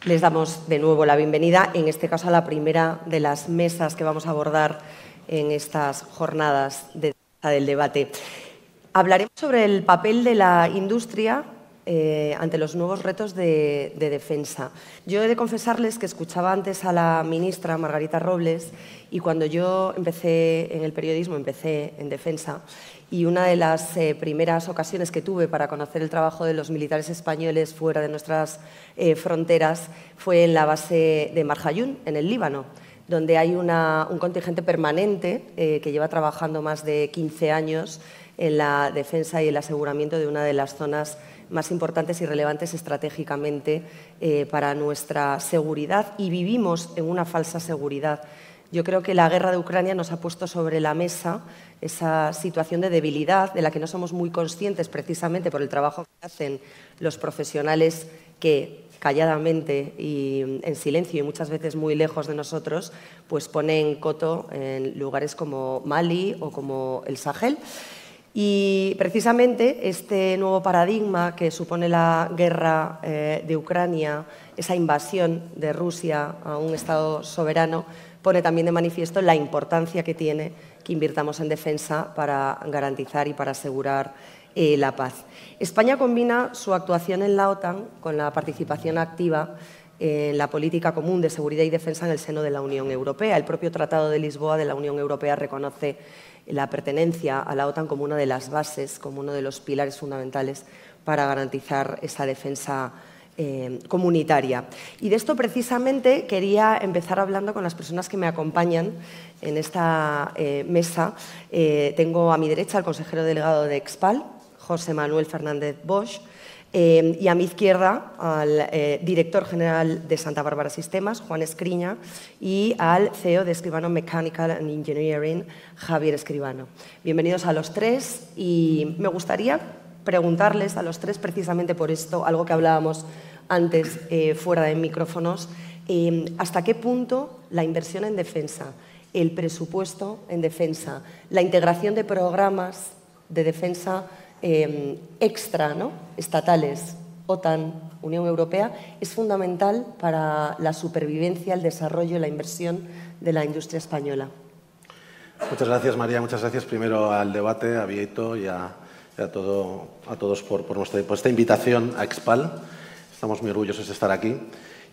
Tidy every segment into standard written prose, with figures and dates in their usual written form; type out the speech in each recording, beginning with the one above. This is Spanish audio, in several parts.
Les damos de nuevo la bienvenida, en este caso a la primera de las mesas que vamos a abordar en estas jornadas del debate. Hablaremos sobre el papel de la industria ante los nuevos retos de defensa. Yo he de confesarles que escuchaba antes a la ministra Margarita Robles y cuando yo empecé en el periodismo, empecé en defensa, y una de las primeras ocasiones que tuve para conocer el trabajo de los militares españoles fuera de nuestras fronteras fue en la base de Marjayún, en el Líbano, donde hay un contingente permanente que lleva trabajando más de 15 años en la defensa y el aseguramiento de una de las zonas más importantes y relevantes estratégicamente para nuestra seguridad, y vivimos en una falsa seguridad. Yo creo que la guerra de Ucrania nos ha puesto sobre la mesa esa situación de debilidad de la que no somos muy conscientes precisamente por el trabajo que hacen los profesionales que calladamente y en silencio y muchas veces muy lejos de nosotros, pues ponen coto en lugares como Mali o como el Sahel. Y precisamente este nuevo paradigma que supone la guerra de Ucrania, esa invasión de Rusia a un Estado soberano, pone también de manifiesto la importancia que tiene que invirtamos en defensa para garantizar y para asegurar la paz. España combina su actuación en la OTAN con la participación activa en la política común de seguridad y defensa en el seno de la Unión Europea. El propio Tratado de Lisboa de la Unión Europea reconoce la pertenencia a la OTAN como una de las bases, como uno de los pilares fundamentales para garantizar esa defensa comunitaria. Y de esto precisamente quería empezar hablando con las personas que me acompañan en esta mesa. Tengo a mi derecha al consejero delegado de Expal, José Manuel Fernández Bosch, y a mi izquierda al director general de Santa Bárbara Sistemas, Juan Escriña, y al CEO de Escribano Mechanical and Engineering, Javier Escribano. Bienvenidos a los tres, y me gustaría preguntarles a los tres precisamente por esto, algo que hablábamos antes fuera de micrófonos, hasta qué punto la inversión en defensa, el presupuesto en defensa, la integración de programas de defensa extra, ¿no?, estatales, OTAN, Unión Europea, es fundamental para la supervivencia, el desarrollo y la inversión de la industria española. Muchas gracias, María. Muchas gracias primero al debate, a Vieito y a todos por esta invitación a Expal. Estamos muy orgullosos de estar aquí.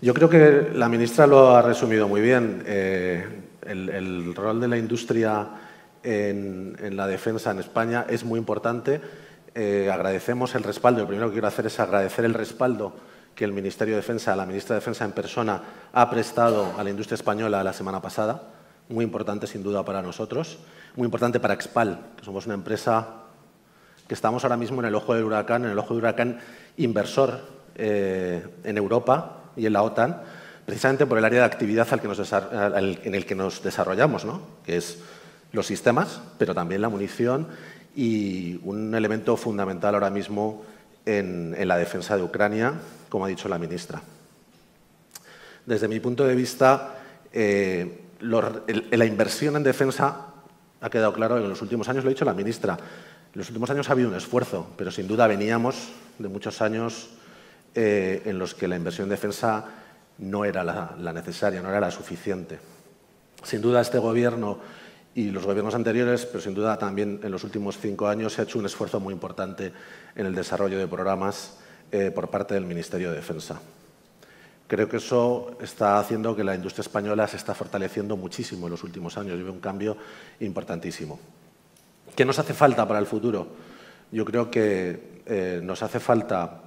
Yo creo que la ministra lo ha resumido muy bien. El rol de la industria en la defensa en España es muy importante. Agradecemos el respaldo. Lo primero que quiero hacer es agradecer el respaldo que el Ministerio de Defensa, la ministra de Defensa en persona, ha prestado a la industria española la semana pasada. Muy importante, sin duda, para nosotros. Muy importante para Expal, que somos una empresa que estamos ahora mismo en el ojo del huracán inversor en Europa y en la OTAN, precisamente por el área de actividad en el que nos desarrollamos, ¿no?, que es los sistemas, pero también la munición, y un elemento fundamental ahora mismo en la defensa de Ucrania, como ha dicho la ministra. Desde mi punto de vista, la inversión en defensa ha quedado claro en los últimos años, lo ha dicho la ministra. En los últimos años ha habido un esfuerzo, pero sin duda veníamos de muchos años en los que la inversión en defensa no era la necesaria, no era la suficiente. Sin duda este Gobierno y los gobiernos anteriores, pero sin duda también en los últimos 5 años, se ha hecho un esfuerzo muy importante en el desarrollo de programas por parte del Ministerio de Defensa. Creo que eso está haciendo que la industria española se está fortaleciendo muchísimo en los últimos años. Vive un cambio importantísimo. ¿Qué nos hace falta para el futuro? Yo creo que nos hace falta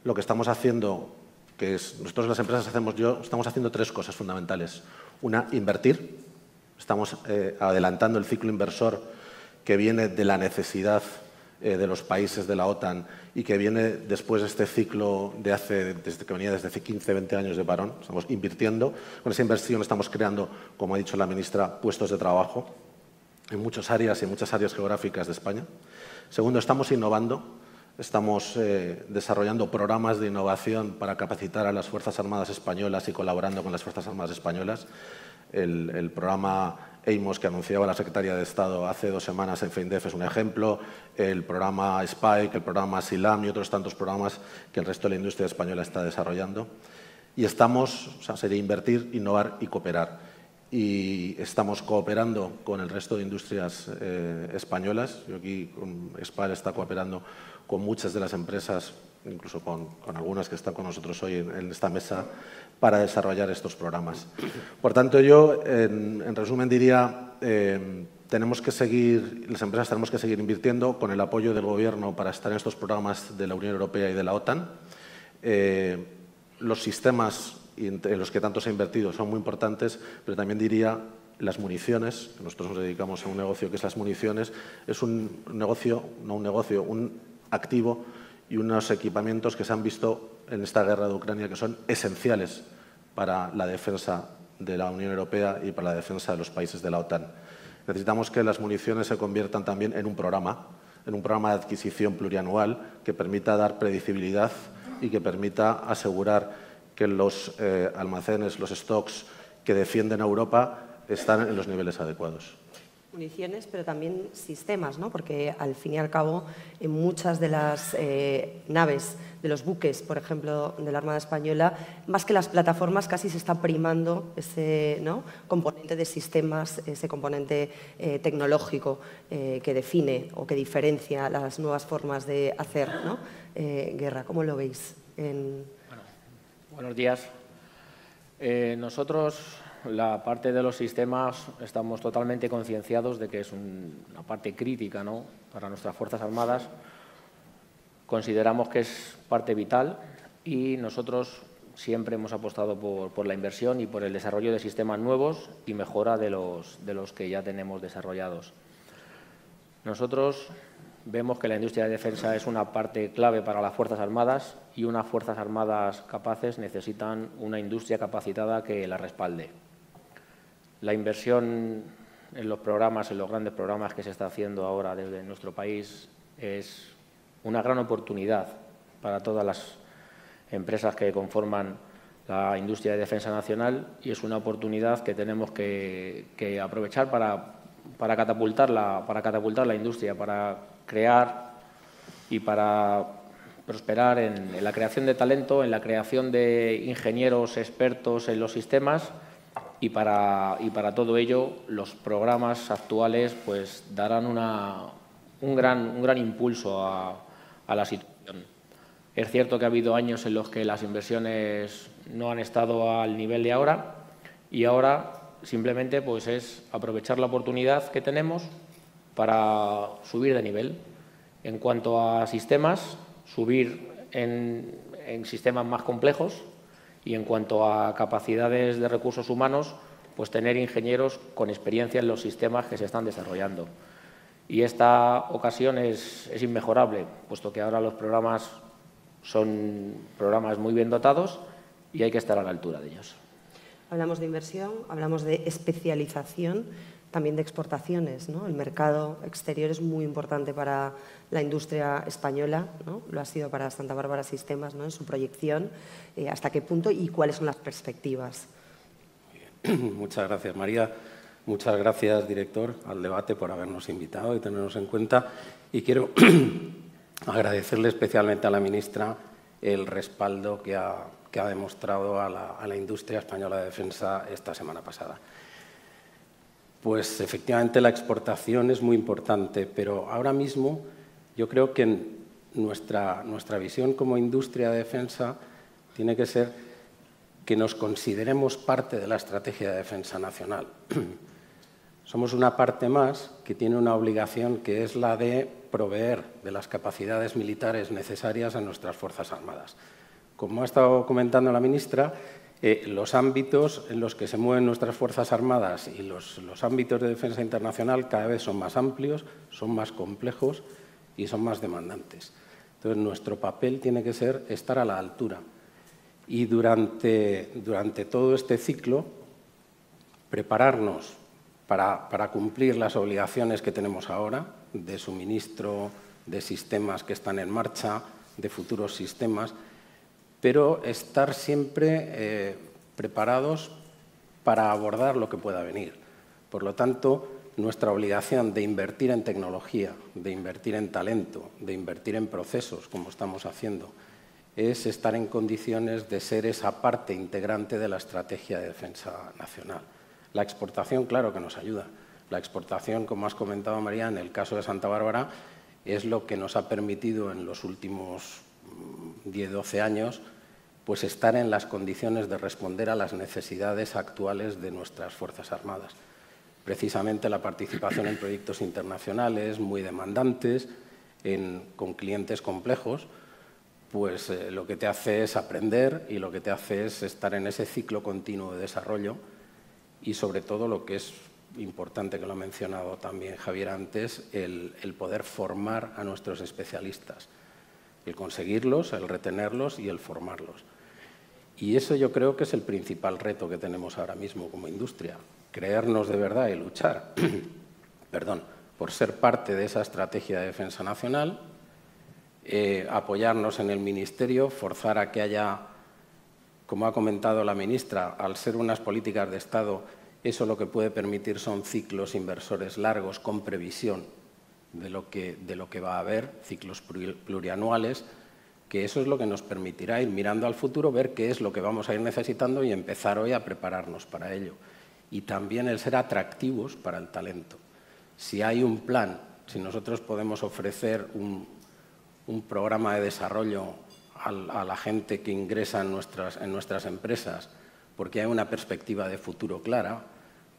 lo que estamos haciendo, que es, nosotros las empresas estamos haciendo 3 cosas fundamentales. Una, invertir. Estamos adelantando el ciclo inversor que viene de la necesidad de los países de la OTAN y que viene después de este ciclo que venía desde hace 15, 20 años de parón. Estamos invirtiendo. Con esa inversión estamos creando, como ha dicho la ministra, puestos de trabajo en muchas áreas geográficas de España. Segundo, estamos innovando. Estamos desarrollando programas de innovación para capacitar a las Fuerzas Armadas españolas y colaborando con las Fuerzas Armadas españolas. El programa EIMOS que anunciaba la Secretaría de Estado hace 2 semanas en FEINDEF es un ejemplo, el programa SPIKE, el programa SILAM y otros tantos programas que el resto de la industria española está desarrollando. Y estamos, o sea, sería invertir, innovar y cooperar. Y estamos cooperando con el resto de industrias españolas. Yo aquí, SPAL está cooperando con muchas de las empresas, incluso con algunas que están con nosotros hoy en esta mesa, para desarrollar estos programas. Por tanto, yo, en resumen, diría, tenemos que seguir, las empresas tenemos que seguir invirtiendo con el apoyo del Gobierno para estar en estos programas de la Unión Europea y de la OTAN. Los sistemas en los que tanto se ha invertido son muy importantes, pero también diría las municiones. Nosotros nos dedicamos a un negocio que es las municiones. Es un negocio, no un negocio, un activo y unos equipamientos que se han visto en esta guerra de Ucrania que son esenciales para la defensa de la Unión Europea y para la defensa de los países de la OTAN. Necesitamos que las municiones se conviertan también en un programa de adquisición plurianual que permita dar predecibilidad y que permita asegurar que los almacenes, los stocks que defienden a Europa están en los niveles adecuados. Municiones, pero también sistemas, ¿no? Porque al fin y al cabo, en muchas de las naves, de los buques, por ejemplo, de la Armada Española, más que las plataformas, casi se está primando ese, ¿no?, componente de sistemas, ese componente tecnológico que define o que diferencia las nuevas formas de hacer, ¿no? Guerra. ¿Cómo lo veis? Bueno, buenos días. Nosotros, la parte de los sistemas, estamos totalmente concienciados de que es una parte crítica, ¿no?, para nuestras Fuerzas Armadas. Consideramos que es parte vital y nosotros siempre hemos apostado por la inversión y por el desarrollo de sistemas nuevos y mejora de los que ya tenemos desarrollados. Nosotros vemos que la industria de defensa es una parte clave para las Fuerzas Armadas y unas Fuerzas Armadas capaces necesitan una industria capacitada que la respalde. La inversión en los programas, en los grandes programas que se está haciendo ahora desde nuestro país es una gran oportunidad para todas las empresas que conforman la industria de defensa nacional y es una oportunidad que tenemos que aprovechar para catapultar la industria, para crear y para prosperar en la creación de talento, en la creación de ingenieros expertos en los sistemas y para todo ello los programas actuales pues darán un gran impulso a la situación. Es cierto que ha habido años en los que las inversiones no han estado al nivel de ahora y ahora simplemente pues es aprovechar la oportunidad que tenemos para subir de nivel. En cuanto a sistemas, subir en sistemas más complejos y en cuanto a capacidades de recursos humanos, pues tener ingenieros con experiencia en los sistemas que se están desarrollando. Y esta ocasión es inmejorable, puesto que ahora los programas son programas muy bien dotados y hay que estar a la altura de ellos. Hablamos de inversión, hablamos de especialización, también de exportaciones, ¿no? El mercado exterior es muy importante para la industria española, ¿no? Lo ha sido para Santa Bárbara Sistemas, ¿no?, en su proyección. ¿Hasta qué punto y cuáles son las perspectivas? Muchas gracias, María. Muchas gracias, director, al debate por habernos invitado y tenernos en cuenta. Y quiero agradecerle especialmente a la ministra el respaldo que ha demostrado a la industria española de defensa esta semana pasada. Pues efectivamente la exportación es muy importante, pero ahora mismo yo creo que nuestra visión como industria de defensa tiene que ser que nos consideremos parte de la estrategia de defensa nacional. Somos una parte más que tiene una obligación que es la de proveer de las capacidades militares necesarias a nuestras Fuerzas Armadas. Como ha estado comentando la ministra, los ámbitos en los que se mueven nuestras Fuerzas Armadas y los ámbitos de defensa internacional cada vez son más amplios, son más complejos y son más demandantes. Entonces, nuestro papel tiene que ser estar a la altura. Y durante todo este ciclo, prepararnos para cumplir las obligaciones que tenemos ahora de suministro de sistemas que están en marcha, de futuros sistemas, pero estar siempre preparados para abordar lo que pueda venir. Por lo tanto, nuestra obligación de invertir en tecnología, de invertir en talento, de invertir en procesos, como estamos haciendo, es estar en condiciones de ser esa parte integrante de la estrategia de defensa nacional. La exportación, claro que nos ayuda. La exportación, como has comentado, María, en el caso de Santa Bárbara, es lo que nos ha permitido en los últimos 10-12 años pues estar en las condiciones de responder a las necesidades actuales de nuestras Fuerzas Armadas. Precisamente la participación en proyectos internacionales muy demandantes, con clientes complejos, pues lo que te hace es aprender y lo que te hace es estar en ese ciclo continuo de desarrollo y, sobre todo, lo que es importante, que lo ha mencionado también Javier antes, el poder formar a nuestros especialistas, el conseguirlos, el retenerlos y el formarlos. Y eso yo creo que es el principal reto que tenemos ahora mismo como industria, creernos de verdad y luchar por ser parte de esa estrategia de defensa nacional, apoyarnos en el Ministerio, forzar a que haya, como ha comentado la ministra, al ser unas políticas de Estado, eso lo que puede permitir son ciclos inversores largos con previsión de lo que va a haber, ciclos plurianuales, que eso es lo que nos permitirá ir mirando al futuro, ver qué es lo que vamos a ir necesitando y empezar hoy a prepararnos para ello. Y también el ser atractivos para el talento. Si hay un plan, si nosotros podemos ofrecer un programa de desarrollo a la gente que ingresa en nuestras empresas, porque hay una perspectiva de futuro clara,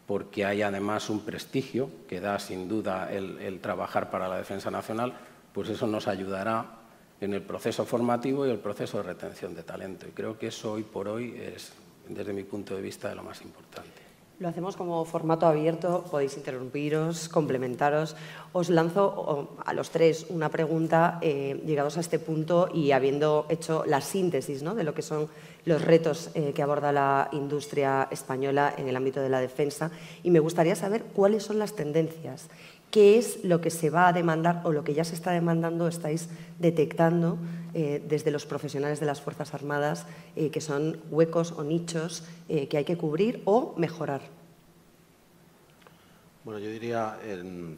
porque hay además un prestigio que da sin duda el trabajar para la defensa nacional, pues eso nos ayudará en el proceso formativo y el proceso de retención de talento. Y creo que eso hoy por hoy es, desde mi punto de vista, de lo más importante. Lo hacemos como formato abierto, podéis interrumpiros, complementaros. Os lanzo a los tres una pregunta, llegados a este punto y habiendo hecho la síntesis, ¿no?, de lo que son los retos que aborda la industria española en el ámbito de la defensa. Y me gustaría saber cuáles son las tendencias. ¿Qué es lo que se va a demandar o lo que ya se está demandando, estáis detectando desde los profesionales de las Fuerzas Armadas, que son huecos o nichos que hay que cubrir o mejorar? Bueno, yo diría, en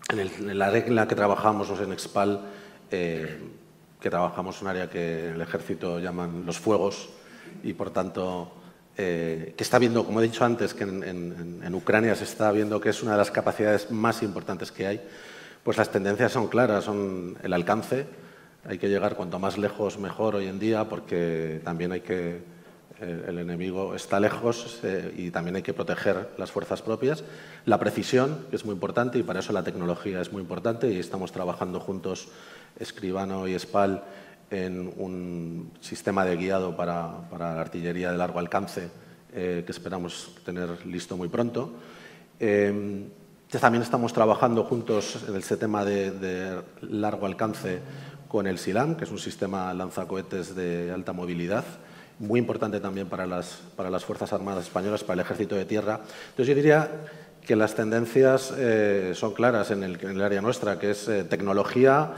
el área en la que trabajamos, en Expal, que trabajamos un área que en el Ejército llaman los fuegos y, por tanto, que está viendo, como he dicho antes, que en Ucrania se está viendo que es una de las capacidades más importantes que hay, pues las tendencias son claras, son el alcance. Hay que llegar cuanto más lejos mejor hoy en día, porque también el enemigo está lejos y también hay que proteger las fuerzas propias. La precisión, que es muy importante, y para eso la tecnología es muy importante, y estamos trabajando juntos, Escribano y Expal, en un sistema de guiado para la artillería de largo alcance que esperamos tener listo muy pronto. También estamos trabajando juntos en el sistema de largo alcance con el SILAM, que es un sistema lanzacohetes de alta movilidad, muy importante también para las Fuerzas Armadas Españolas, para el Ejército de Tierra. Entonces, yo diría que las tendencias son claras en el área nuestra, que es tecnología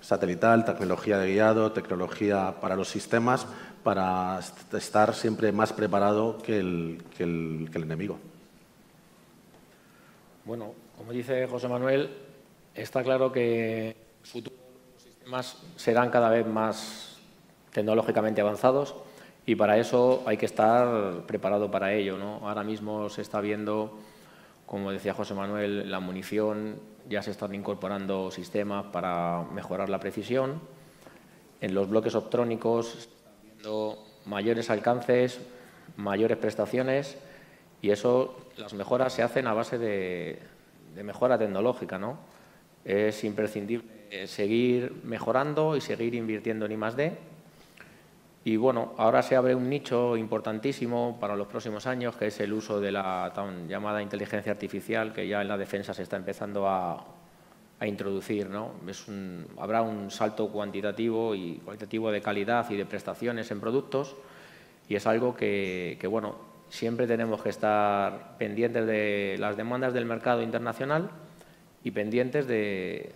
satelital, tecnología de guiado, tecnología para los sistemas, para estar siempre más preparado que el enemigo. Bueno, como dice José Manuel, está claro que los futuros sistemas serán cada vez más tecnológicamente avanzados y para eso hay que estar preparado para ello, ¿no? Ahora mismo se está viendo, como decía José Manuel, la munición, ya se están incorporando sistemas para mejorar la precisión. En los bloques optrónicos se están viendo mayores alcances, mayores prestaciones y eso, las mejoras se hacen a base de mejora tecnológica, ¿no? Es imprescindible seguir mejorando y seguir invirtiendo en I+D. Y bueno, ahora se abre un nicho importantísimo para los próximos años, que es el uso de la tan llamada inteligencia artificial, que ya en la defensa se está empezando a introducir, ¿no? Habrá un salto cuantitativo y cualitativo de calidad y de prestaciones en productos y es algo que bueno, siempre tenemos que estar pendientes de las demandas del mercado internacional y pendientes de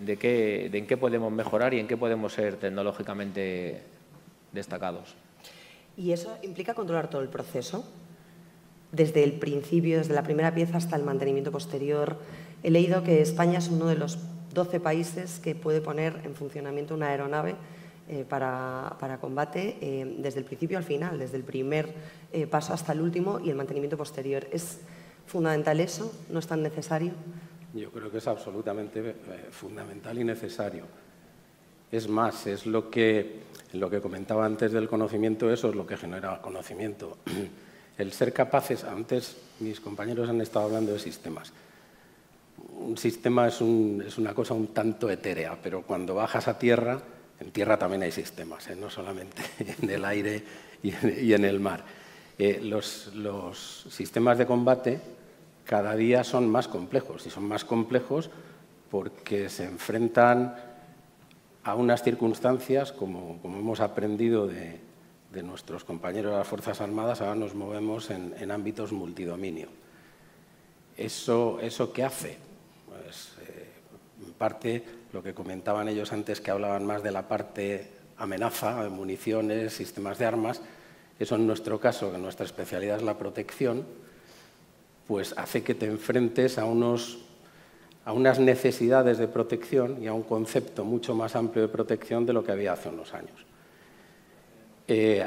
en qué podemos mejorar y en qué podemos ser tecnológicamente destacados. ¿Y eso implica controlar todo el proceso? Desde el principio, desde la primera pieza hasta el mantenimiento posterior. He leído que España es uno de 12 países que puede poner en funcionamiento una aeronave para combate desde el principio al final, desde el primer paso hasta el último y el mantenimiento posterior. ¿Es fundamental eso? ¿No es tan necesario? Yo creo que es absolutamente fundamental y necesario. Es más, es lo que comentaba antes del conocimiento, eso es lo que genera conocimiento. El ser capaces, antes mis compañeros han estado hablando de sistemas. Un sistema es una cosa un tanto etérea, pero cuando bajas a tierra, en tierra también hay sistemas, no solamente en el aire y en el mar. Los sistemas de combate cada día son más complejos, y son más complejos porque se enfrentan a unas circunstancias, como hemos aprendido de nuestros compañeros de las Fuerzas Armadas, ahora nos movemos en ámbitos multidominio. ¿Eso qué hace? Pues, en parte, lo que comentaban ellos antes, que hablaban más de la parte amenaza, de municiones, sistemas de armas. Eso en nuestro caso, que nuestra especialidad es la protección, pues hace que te enfrentes a unas necesidades de protección y a un concepto mucho más amplio de protección de lo que había hace unos años.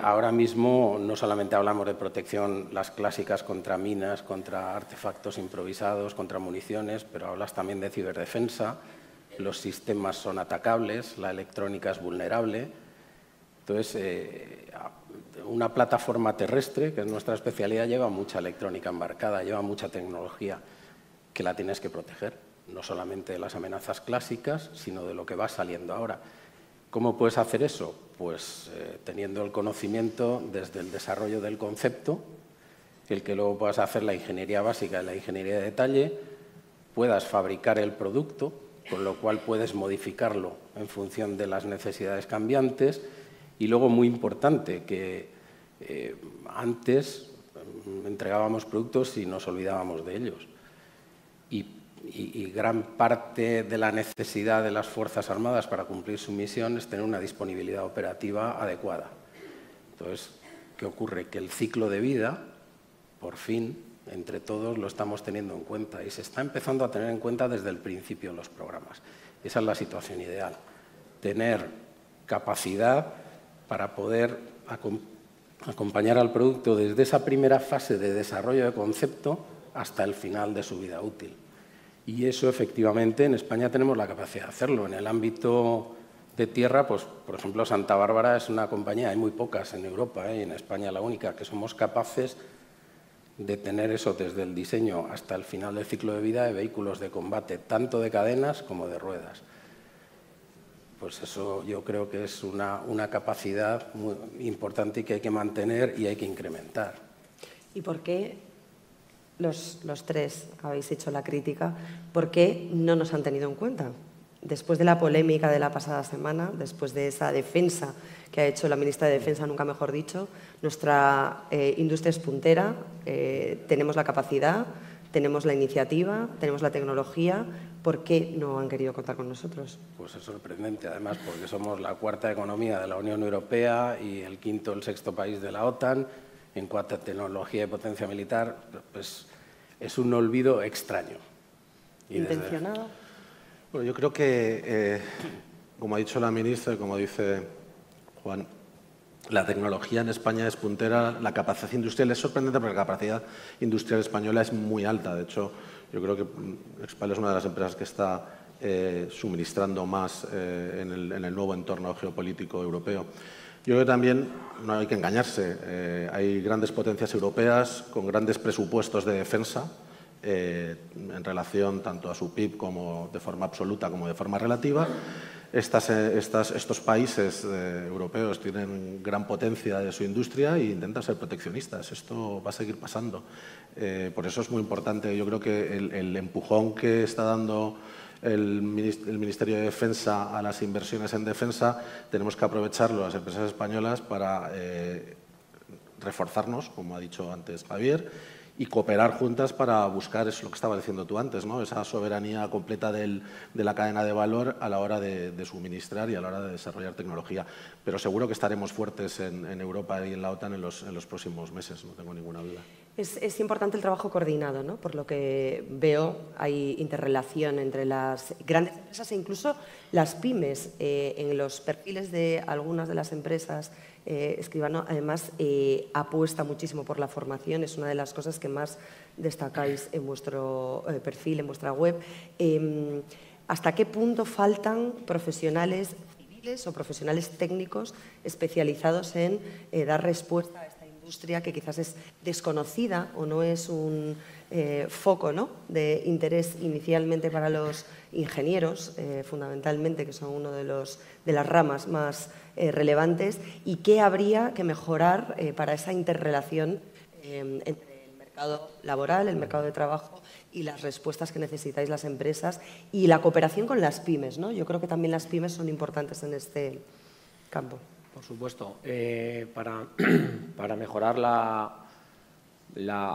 Ahora mismo no solamente hablamos de protección, las clásicas contra minas, contra artefactos improvisados, contra municiones, pero hablas también de ciberdefensa, los sistemas son atacables, la electrónica es vulnerable. Entonces, una plataforma terrestre, que es nuestra especialidad, lleva mucha electrónica embarcada, lleva mucha tecnología que la tienes que proteger, no solamente de las amenazas clásicas, sino de lo que va saliendo ahora. ¿Cómo puedes hacer eso? Pues teniendo el conocimiento desde el desarrollo del concepto, el que luego puedas hacer la ingeniería básica y la ingeniería de detalle, puedas fabricar el producto, con lo cual puedes modificarlo en función de las necesidades cambiantes. Y luego, muy importante, que antes entregábamos productos y nos olvidábamos de ellos. Y gran parte de la necesidad de las Fuerzas Armadas para cumplir su misión es tener una disponibilidad operativa adecuada. Entonces, ¿qué ocurre? Que el ciclo de vida, por fin, entre todos lo estamos teniendo en cuenta y se está empezando a tener en cuenta desde el principio en los programas. Esa es la situación ideal, tener capacidad para poder acompañar al producto desde esa primera fase de desarrollo de concepto hasta el final de su vida útil. Y eso, efectivamente, en España tenemos la capacidad de hacerlo. En el ámbito de tierra, pues, por ejemplo, Santa Bárbara es una compañía, hay muy pocas en Europa, y en España la única, que somos capaces de tener eso desde el diseño hasta el final del ciclo de vida de vehículos de combate, tanto de cadenas como de ruedas. Pues eso yo creo que es una capacidad muy importante y que hay que mantener y hay que incrementar. ¿Y por qué los tres habéis hecho la crítica? ¿Por qué no nos han tenido en cuenta? Después de la polémica de la pasada semana, después de esa defensa que ha hecho la ministra de Defensa, nunca mejor dicho, nuestra industria es puntera, tenemos la capacidad, tenemos la iniciativa, tenemos la tecnología. ¿Por qué no han querido contar con nosotros? Pues es sorprendente, además, porque somos la cuarta economía de la Unión Europea y el quinto o el sexto país de la OTAN. En cuanto a tecnología y potencia militar, pues es un olvido extraño. ¿Intencionado? Bueno, yo creo que, como ha dicho la ministra y como dice Juan, la tecnología en España es puntera, la capacidad industrial es sorprendente porque la capacidad industrial española es muy alta. De hecho, yo creo que Expal es una de las empresas que está suministrando más en el nuevo entorno geopolítico europeo. Yo creo que también no hay que engañarse. Hay grandes potencias europeas con grandes presupuestos de defensa en relación tanto a su PIB como de forma absoluta como de forma relativa. Estos países europeos tienen gran potencia de su industria e intentan ser proteccionistas. Esto va a seguir pasando. Por eso es muy importante. Yo creo que el empujón que está dando el Ministerio de Defensa a las inversiones en defensa, tenemos que aprovecharlo las empresas españolas para reforzarnos, como ha dicho antes Javier, y cooperar juntas para buscar, es lo que estaba diciendo tú antes, ¿no? Esa soberanía completa de la cadena de valor a la hora de suministrar y a la hora de desarrollar tecnología. Pero seguro que estaremos fuertes en Europa y en la OTAN en los próximos meses, no tengo ninguna duda. Es importante el trabajo coordinado, ¿no? Por lo que veo, hay interrelación entre las grandes empresas e incluso las pymes. En los perfiles de algunas de las empresas, Escribano, además, apuesta muchísimo por la formación. Es una de las cosas que más destacáis en vuestro perfil, en vuestra web. ¿Hasta qué punto faltan profesionales civiles o profesionales técnicos especializados en dar respuesta a esta industria que quizás es desconocida o no es un foco, ¿no?, de interés inicialmente para los ingenieros, fundamentalmente, que son una de las ramas más relevantes, y qué habría que mejorar para esa interrelación entre el mercado laboral, el mercado de trabajo y las respuestas que necesitáis las empresas y la cooperación con las pymes, ¿no? Yo creo que también las pymes son importantes en este campo. Por supuesto. Para mejorar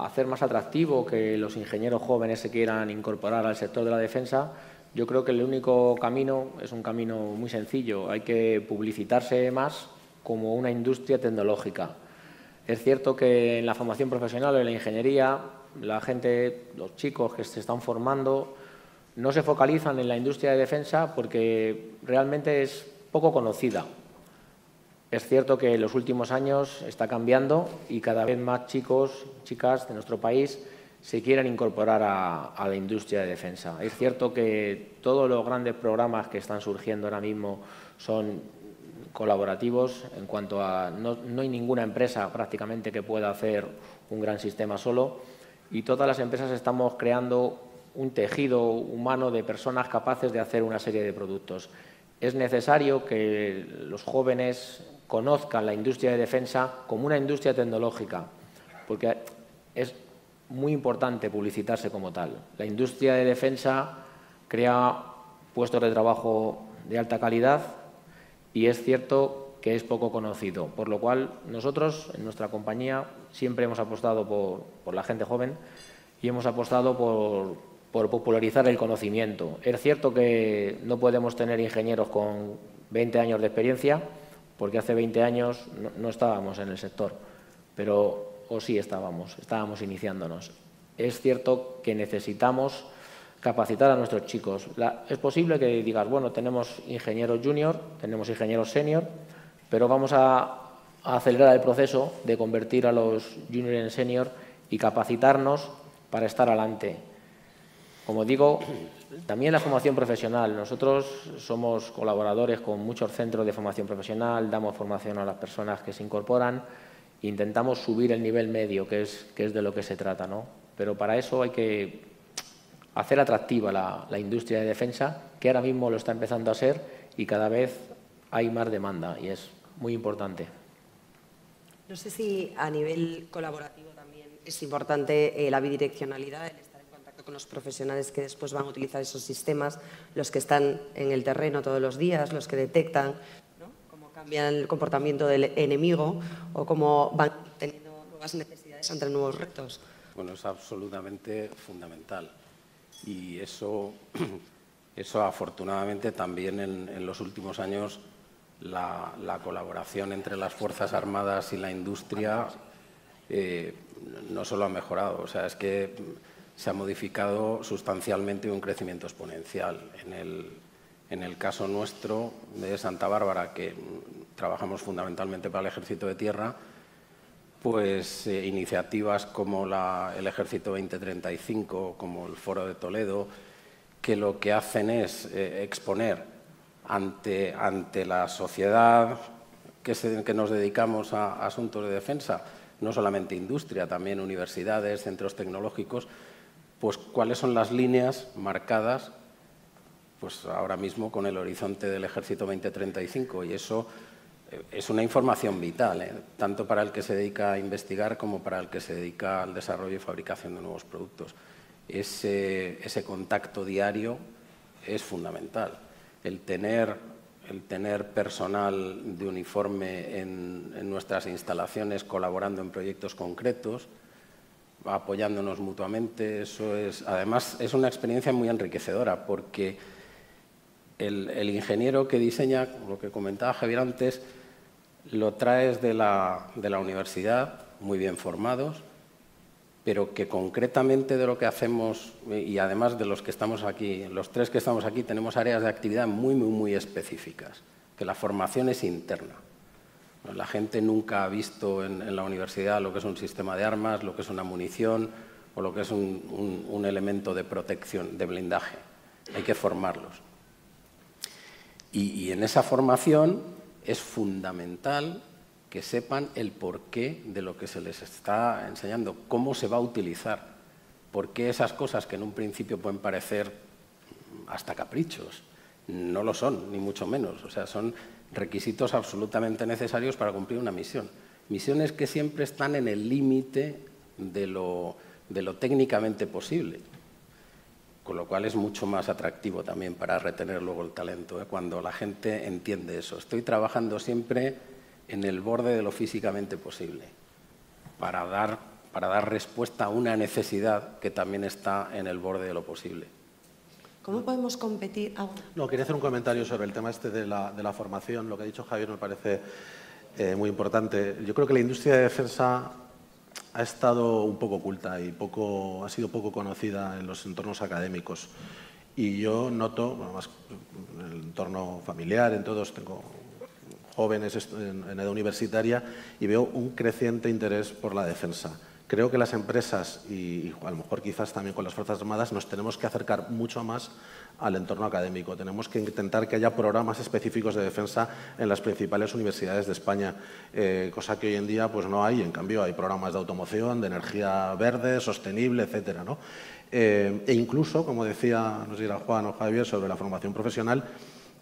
hacer más atractivo que los ingenieros jóvenes se quieran incorporar al sector de la defensa, yo creo que el único camino es un camino muy sencillo. Hay que publicitarse más como una industria tecnológica. Es cierto que en la formación profesional o en la ingeniería, la gente, los chicos que se están formando, no se focalizan en la industria de defensa porque realmente es poco conocida. Es cierto que en los últimos años está cambiando y cada vez más chicos, chicas de nuestro país se quieren incorporar a la industria de defensa. Es cierto que todos los grandes programas que están surgiendo ahora mismo son colaborativos en cuanto a no hay ninguna empresa prácticamente que pueda hacer un gran sistema solo, y todas las empresas estamos creando un tejido humano de personas capaces de hacer una serie de productos. Es necesario que los jóvenes conozcan la industria de defensa como una industria tecnológica, porque es muy importante publicitarse como tal. La industria de defensa crea puestos de trabajo de alta calidad y es cierto que es poco conocido, por lo cual nosotros en nuestra compañía siempre hemos apostado por la gente joven y hemos apostado por popularizar el conocimiento. Es cierto que no podemos tener ingenieros con 20 años de experiencia, porque hace 20 años no estábamos en el sector, o sí estábamos iniciándonos. Es cierto que necesitamos capacitar a nuestros chicos. Es posible que digas, bueno, tenemos ingenieros junior, tenemos ingenieros senior, pero vamos a acelerar el proceso de convertir a los junior en senior y capacitarnos para estar adelante. Como digo, también la formación profesional. Nosotros somos colaboradores con muchos centros de formación profesional, damos formación a las personas que se incorporan, intentamos subir el nivel medio, que es de lo que se trata, ¿no? Pero para eso hay que hacer atractiva la industria de defensa, que ahora mismo lo está empezando a ser y cada vez hay más demanda y es muy importante. No sé si a nivel colaborativo también es importante la bidireccionalidad, el estar en contacto con los profesionales que después van a utilizar esos sistemas, los que están en el terreno todos los días, los que detectan, ¿no?, cómo cambian el comportamiento del enemigo o cómo van teniendo nuevas necesidades ante nuevos retos. Bueno, es absolutamente fundamental. Y eso afortunadamente también en los últimos años la colaboración entre las Fuerzas Armadas y la industria no solo ha mejorado, o sea, es que se ha modificado sustancialmente un crecimiento exponencial. En el caso nuestro de Santa Bárbara, que trabajamos fundamentalmente para el Ejército de Tierra, pues iniciativas como el Ejército 2035, como el Foro de Toledo, que lo que hacen es exponer ante la sociedad que nos dedicamos a asuntos de defensa, no solamente industria, también universidades, centros tecnológicos, pues cuáles son las líneas marcadas pues ahora mismo con el horizonte del Ejército 2035, y eso es una información vital, tanto para el que se dedica a investigar como para el que se dedica al desarrollo y fabricación de nuevos productos. Ese contacto diario es fundamental. El tener personal de uniforme en nuestras instalaciones colaborando en proyectos concretos, apoyándonos mutuamente, además es una experiencia muy enriquecedora, porque el ingeniero que diseña, lo que comentaba Javier antes, lo traes de la universidad, muy bien formados, pero que concretamente de lo que hacemos, y además de los que estamos aquí, los tres que estamos aquí, tenemos áreas de actividad muy específicas, que la formación es interna. La gente nunca ha visto en la universidad lo que es un sistema de armas, lo que es una munición o lo que es un elemento de protección, de blindaje. Hay que formarlos. Y en esa formación es fundamental que sepan el porqué de lo que se les está enseñando, cómo se va a utilizar, por qué esas cosas que en un principio pueden parecer hasta caprichos, no lo son, ni mucho menos. O sea, son requisitos absolutamente necesarios para cumplir una misión. Misiones que siempre están en el límite de lo técnicamente posible, con lo cual es mucho más atractivo también para retener luego el talento, cuando la gente entiende eso. Estoy trabajando siempre en el borde de lo físicamente posible, para dar respuesta a una necesidad que también está en el borde de lo posible. ¿Cómo podemos competir? No, quería hacer un comentario sobre el tema de la formación. Lo que ha dicho Javier me parece muy importante. Yo creo que la industria de defensa ha estado un poco oculta y ha sido poco conocida en los entornos académicos. Y yo noto, bueno, más en el entorno familiar, en todos, tengo jóvenes en edad universitaria y veo un creciente interés por la defensa. Creo que las empresas y a lo mejor quizás también con las Fuerzas Armadas nos tenemos que acercar mucho más al entorno académico. Tenemos que intentar que haya programas específicos de defensa en las principales universidades de España, cosa que hoy en día pues no hay. En cambio, hay programas de automoción, de energía verde, sostenible, etcétera, ¿no? E incluso, como decía, no sé si era Juan o Javier, sobre la formación profesional,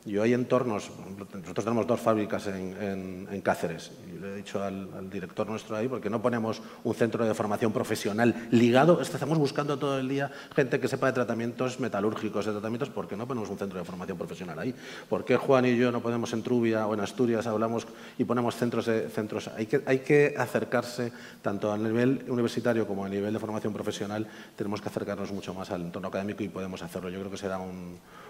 yo hay entornos, nosotros tenemos 2 fábricas en Cáceres, y le he dicho al director nuestro ahí, porque no ponemos un centro de formación profesional ligado, estamos buscando todo el día gente que sepa de tratamientos metalúrgicos, de tratamientos, ¿por qué no ponemos un centro de formación profesional ahí? ¿Por qué Juan y yo no podemos en Trubia o en Asturias hablamos y ponemos centros? Hay que acercarse, tanto a nivel universitario como a nivel de formación profesional, tenemos que acercarnos mucho más al entorno académico y podemos hacerlo. Yo creo que será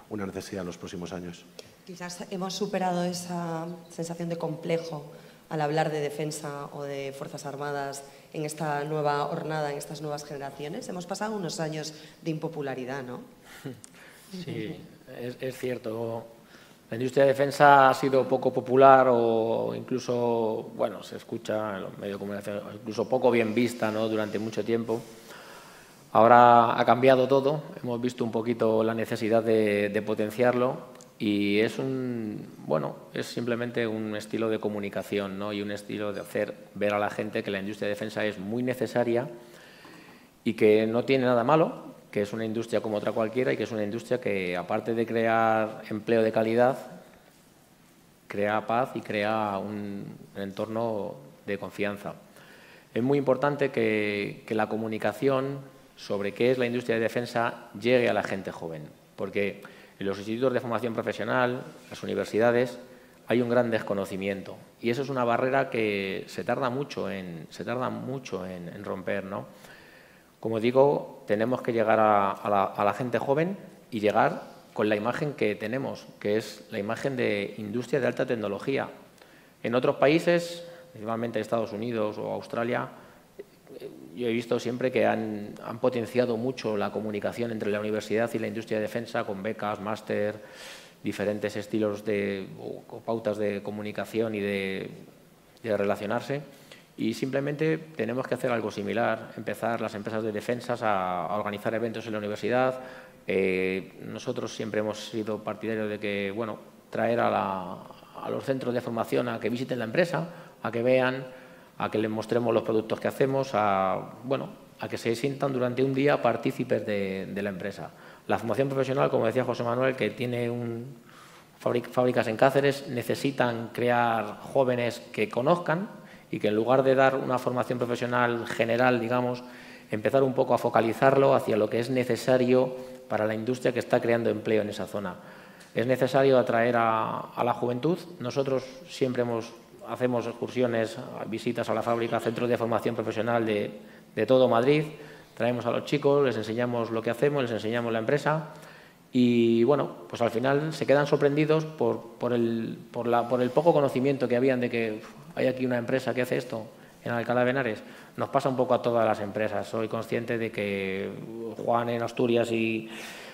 una necesidad en los próximos años. Quizás hemos superado esa sensación de complejo al hablar de defensa o de Fuerzas Armadas en esta nueva hornada, en estas nuevas generaciones. Hemos pasado unos años de impopularidad, ¿no? Sí, es cierto. La industria de defensa ha sido poco popular o incluso, bueno, se escucha en los medios de comunicación, incluso poco bien vista, ¿no?, durante mucho tiempo. Ahora ha cambiado todo, hemos visto un poquito la necesidad de potenciarlo y es simplemente un estilo de comunicación, ¿no?, y un estilo de hacer ver a la gente que la industria de defensa es muy necesaria y que no tiene nada malo, que es una industria como otra cualquiera y que es una industria que, aparte de crear empleo de calidad, crea paz y crea un entorno de confianza. Es muy importante que la comunicación sobre qué es la industria de defensa llegue a la gente joven, porque en los institutos de formación profesional, las universidades, hay un gran desconocimiento y eso es una barrera que se tarda mucho en romper, ¿no? Como digo, tenemos que llegar a la gente joven y llegar con la imagen que tenemos, que es la imagen de industria de alta tecnología. En otros países, principalmente Estados Unidos o Australia, yo he visto siempre que han potenciado mucho la comunicación entre la universidad y la industria de defensa con becas, máster, diferentes estilos o pautas de comunicación y de relacionarse. Y simplemente tenemos que hacer algo similar, empezar las empresas de defensas a organizar eventos en la universidad. Nosotros siempre hemos sido partidarios de que, bueno, traer a los centros de formación a que visiten la empresa, a que vean, a que les mostremos los productos que hacemos, a que se sientan durante un día partícipes de la empresa. La formación profesional, como decía José Manuel, que tiene fábricas en Cáceres, necesitan crear jóvenes que conozcan y que en lugar de dar una formación profesional general, digamos, empezar un poco a focalizarlo hacia lo que es necesario para la industria que está creando empleo en esa zona. Es necesario atraer a la juventud. Nosotros siempre hacemos excursiones, visitas a la fábrica, centros de formación profesional de todo Madrid. Traemos a los chicos, les enseñamos lo que hacemos, les enseñamos la empresa y, bueno, pues al final se quedan sorprendidos por el poco conocimiento que habían de que hay aquí una empresa que hace esto en Alcalá de Henares. Nos pasa un poco a todas las empresas. Soy consciente de que Juan en Asturias y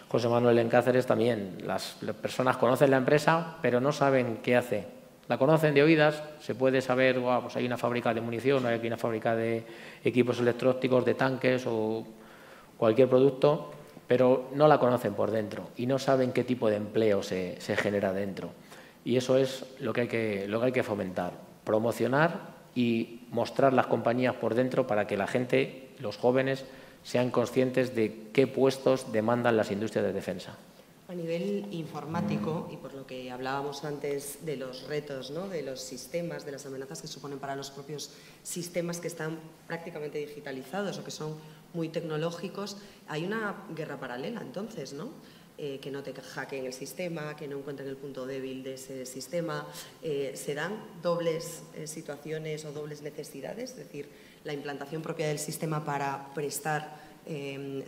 José Manuel en Cáceres también. Las personas conocen la empresa, pero no saben qué hace. La conocen de oídas, se puede saber, pues hay una fábrica de munición, hay aquí una fábrica de equipos electrónicos, de tanques o cualquier producto, pero no la conocen por dentro y no saben qué tipo de empleo se genera dentro. Y eso es lo que hay que fomentar, promocionar y mostrar las compañías por dentro para que la gente, los jóvenes, sean conscientes de qué puestos demandan las industrias de defensa. A nivel informático, y por lo que hablábamos antes de los retos, ¿no?, de los sistemas, de las amenazas que suponen para los propios sistemas que están prácticamente digitalizados o que son muy tecnológicos, hay una guerra paralela entonces, ¿no? Que no te hackeen el sistema, que no encuentren el punto débil de ese sistema. ¿Se dan dobles situaciones o dobles necesidades? Es decir, la implantación propia del sistema para prestar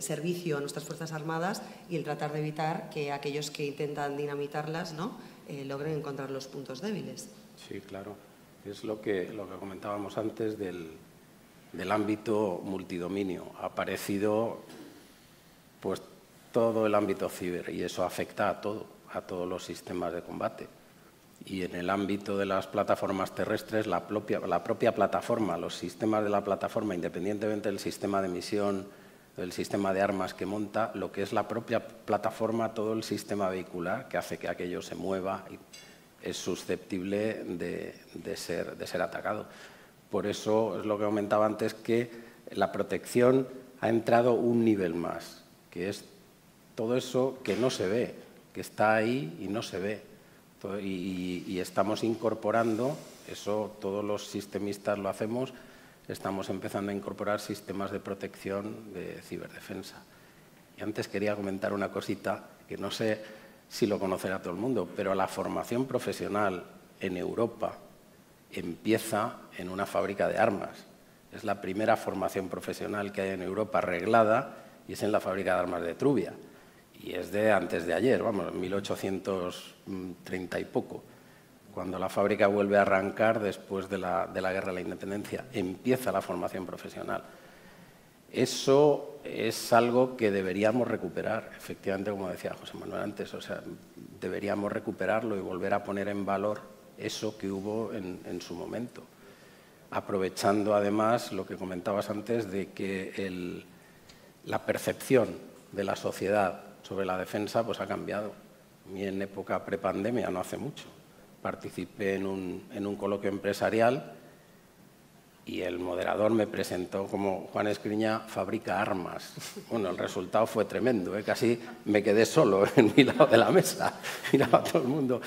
servicio a nuestras Fuerzas Armadas y el tratar de evitar que aquellos que intentan dinamitarlas, ¿no?, logren encontrar los puntos débiles. Sí, claro. Es lo que comentábamos antes del ámbito multidominio. Ha aparecido pues todo el ámbito ciber y eso afecta a todos los sistemas de combate. Y en el ámbito de las plataformas terrestres, la propia plataforma, los sistemas de la plataforma, independientemente del sistema de misión, del sistema de armas que monta, lo que es la propia plataforma, todo el sistema vehicular que hace que aquello se mueva y es susceptible de ser atacado. Por eso es lo que comentaba antes, que la protección ha entrado un nivel más, que es todo eso que no se ve, que está ahí y no se ve. Y estamos incorporando, eso todos los sistemistas lo hacemos, estamos empezando a incorporar sistemas de protección de ciberdefensa. Y antes quería comentar una cosita que no sé si lo conocerá todo el mundo, pero la formación profesional en Europa empieza en una fábrica de armas. Es la primera formación profesional que hay en Europa reglada y es en la fábrica de armas de Trubia. Y es de antes de ayer, vamos, 1830 y poco. Cuando la fábrica vuelve a arrancar después de la Guerra de la Independencia, empieza la formación profesional. Eso es algo que deberíamos recuperar, efectivamente, como decía José Manuel antes, o sea, deberíamos recuperarlo y volver a poner en valor eso que hubo en su momento. Aprovechando además lo que comentabas antes de que la percepción de la sociedad sobre la defensa pues ha cambiado. A mí en época prepandemia, no hace mucho, participé en un coloquio empresarial y el moderador me presentó como Juan Escriña fabrica armas. Bueno, el resultado fue tremendo, ¿eh? Casi me quedé solo en mi lado de la mesa, miraba a todo el mundo.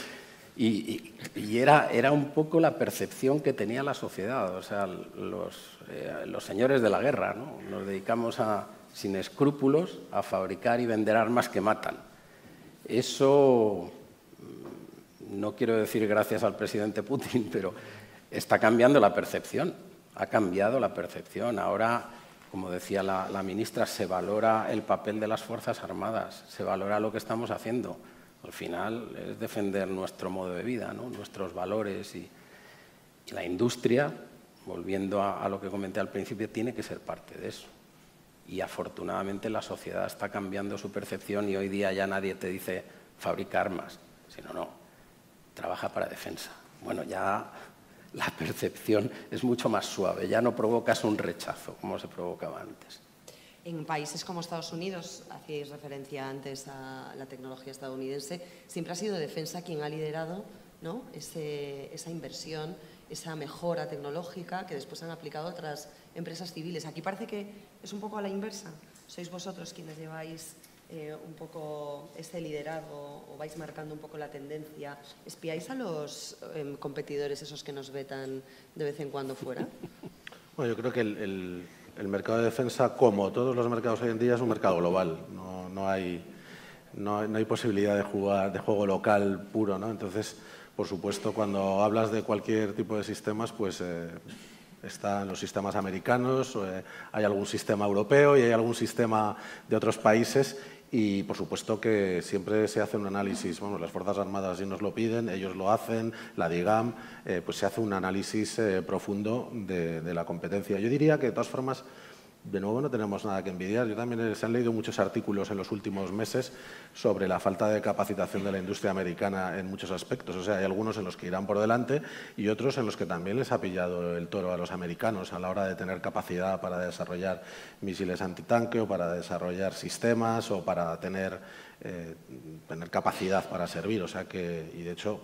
Y era un poco la percepción que tenía la sociedad, o sea, los señores de la guerra, ¿no? Nos dedicamos sin escrúpulos a fabricar y vender armas que matan. Eso, no quiero decir gracias al presidente Putin, pero está cambiando la percepción, ha cambiado la percepción. Ahora, como decía la ministra, se valora el papel de las Fuerzas Armadas, se valora lo que estamos haciendo. Al final es defender nuestro modo de vida, ¿no?, nuestros valores y la industria, volviendo a lo que comenté al principio, tiene que ser parte de eso. Y afortunadamente la sociedad está cambiando su percepción y hoy día ya nadie te dice fabrica armas, sino no, trabaja para defensa. Bueno, ya la percepción es mucho más suave, ya no provocas un rechazo como se provocaba antes. En países como Estados Unidos, hacíais referencia antes a la tecnología estadounidense, siempre ha sido defensa quien ha liderado, ¿no?, esa inversión, esa mejora tecnológica que después han aplicado otras empresas civiles. Aquí parece que es un poco a la inversa. Sois vosotros quienes lleváis un poco ese liderazgo o vais marcando un poco la tendencia. ¿Espiáis a los competidores esos que nos vetan de vez en cuando fuera? Bueno, yo creo que el mercado de defensa, como todos los mercados hoy en día, es un mercado global. No hay posibilidad de juego local puro, ¿no? Entonces, por supuesto, cuando hablas de cualquier tipo de sistemas, pues están los sistemas americanos, hay algún sistema europeo y hay algún sistema de otros países Y, por supuesto, que siempre se hace un análisis, bueno, las Fuerzas Armadas sí nos lo piden, ellos lo hacen, la DIGAM, pues se hace un análisis profundo de la competencia. Yo diría que, de todas formas, de nuevo no tenemos nada que envidiar. Yo también se han leído muchos artículos en los últimos meses sobre la falta de capacitación de la industria americana en muchos aspectos. O sea, hay algunos en los que irán por delante y otros en los que también les ha pillado el toro a los americanos a la hora de tener capacidad para desarrollar misiles antitanque o para desarrollar sistemas o para tener capacidad para servir. O sea que, y de hecho,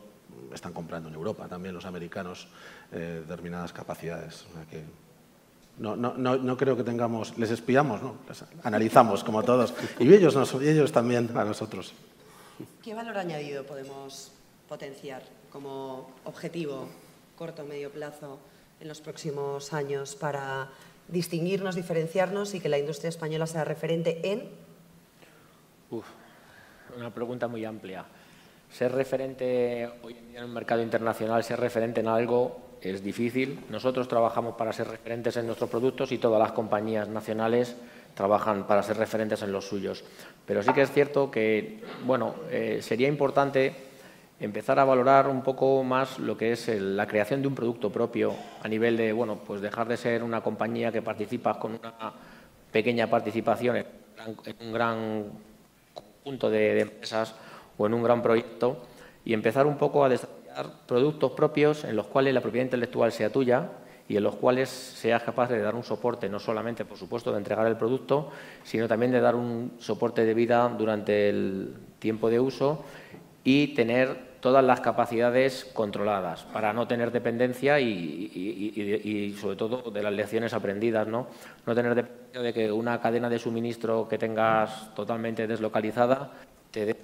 están comprando en Europa también los americanos determinadas capacidades. O sea que, no creo que tengamos… Les espiamos, ¿no? Les analizamos, como todos. Y ellos también a nosotros. ¿Qué valor añadido podemos potenciar como objetivo corto o medio plazo en los próximos años para distinguirnos, diferenciarnos y que la industria española sea referente en? Una pregunta muy amplia. Ser referente hoy en día en un mercado internacional, ser referente en algo es difícil. Nosotros trabajamos para ser referentes en nuestros productos y todas las compañías nacionales trabajan para ser referentes en los suyos. Pero sí que es cierto que, bueno, sería importante empezar a valorar un poco más lo que es la creación de un producto propio a nivel de, bueno, pues dejar de ser una compañía que participa con una pequeña participación en un gran conjunto de empresas o en un gran proyecto y empezar un poco a desarrollar productos propios en los cuales la propiedad intelectual sea tuya y en los cuales seas capaz de dar un soporte, no solamente, por supuesto, de entregar el producto, sino también de dar un soporte de vida durante el tiempo de uso y tener todas las capacidades controladas para no tener dependencia y sobre todo, de las lecciones aprendidas, ¿no? No tener dependencia de que una cadena de suministro que tengas totalmente deslocalizada te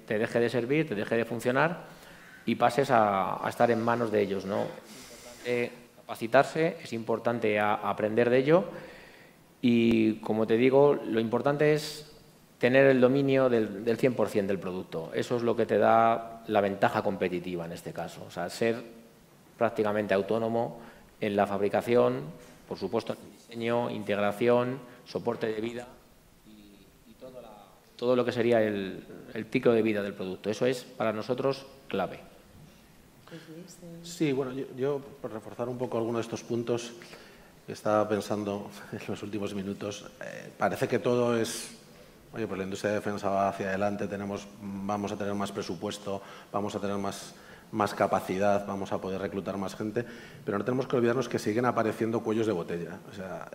deje de servir, te deje de funcionar y pases a estar en manos de ellos, ¿no? Es importante capacitarse, es importante aprender de ello y, como te digo, lo importante es tener el dominio del 100% del producto. Eso es lo que te da la ventaja competitiva en este caso. O sea, ser prácticamente autónomo en la fabricación, por supuesto, en el diseño, integración, soporte de vida y todo lo que sería el ciclo de vida del producto. Eso es, para nosotros, clave. Sí, bueno, yo por reforzar un poco algunos de estos puntos, estaba pensando en los últimos minutos, parece que todo es, oye, pues la industria de defensa va hacia adelante, vamos a tener más presupuesto, vamos a tener más capacidad, vamos a poder reclutar más gente, pero no tenemos que olvidarnos que siguen apareciendo cuellos de botella. O sea,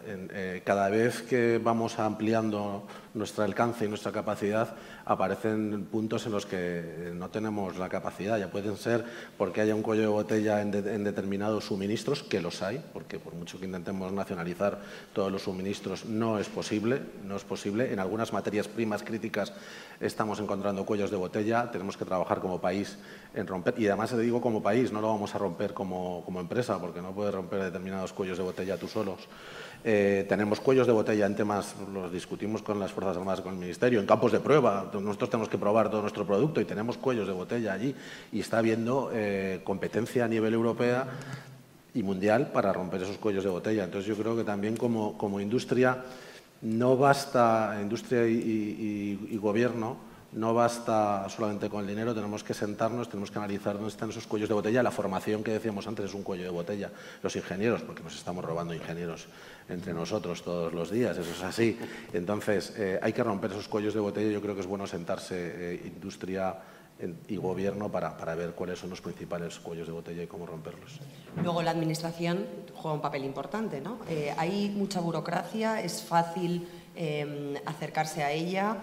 cada vez que vamos ampliando nuestro alcance y nuestra capacidad, aparecen puntos en los que no tenemos la capacidad. Ya pueden ser porque haya un cuello de botella en determinados suministros, que los hay, porque por mucho que intentemos nacionalizar todos los suministros, no es posible. En algunas materias primas críticas estamos encontrando cuellos de botella, tenemos que trabajar como país en romper, y además te digo como país, no lo vamos a romper como empresa, porque no puedes romper determinados cuellos de botella tú solos. Tenemos cuellos de botella en temas, los discutimos con las Fuerzas Armadas, con el Ministerio, en campos de prueba. Nosotros tenemos que probar todo nuestro producto y tenemos cuellos de botella allí y está habiendo competencia a nivel europea y mundial para romper esos cuellos de botella. Entonces yo creo que también como industria no basta, industria y gobierno, no basta solamente con el dinero, tenemos que sentarnos, tenemos que analizar dónde están esos cuellos de botella. La formación que decíamos antes es un cuello de botella. Los ingenieros, porque nos estamos robando ingenieros entre nosotros todos los días, eso es así. Entonces, hay que romper esos cuellos de botella. Yo creo que es bueno sentarse industria y gobierno para ver cuáles son los principales cuellos de botella y cómo romperlos. Luego la administración juega un papel importante, ¿no? Hay mucha burocracia, es fácil acercarse a ella.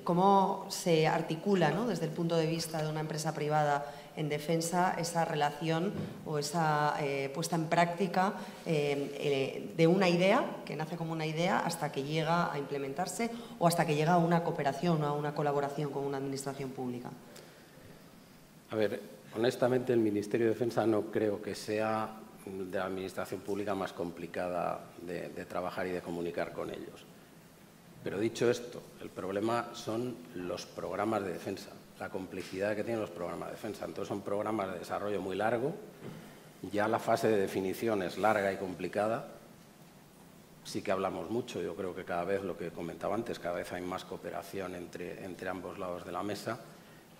¿Cómo se articula, ¿no?, desde el punto de vista de una empresa privada en defensa esa relación o esa puesta en práctica de una idea, que nace como una idea, hasta que llega a implementarse o hasta que llega a una cooperación o a una colaboración con una administración pública? A ver, honestamente el Ministerio de Defensa no creo que sea de la administración pública más complicada de trabajar y de comunicar con ellos. Pero dicho esto, el problema son los programas de defensa, la complejidad que tienen los programas de defensa. Entonces son programas de desarrollo muy largo, ya la fase de definición es larga y complicada sí que hablamos mucho. Yo creo que cada vez, lo que comentaba antes, cada vez hay más cooperación entre ambos lados de la mesa,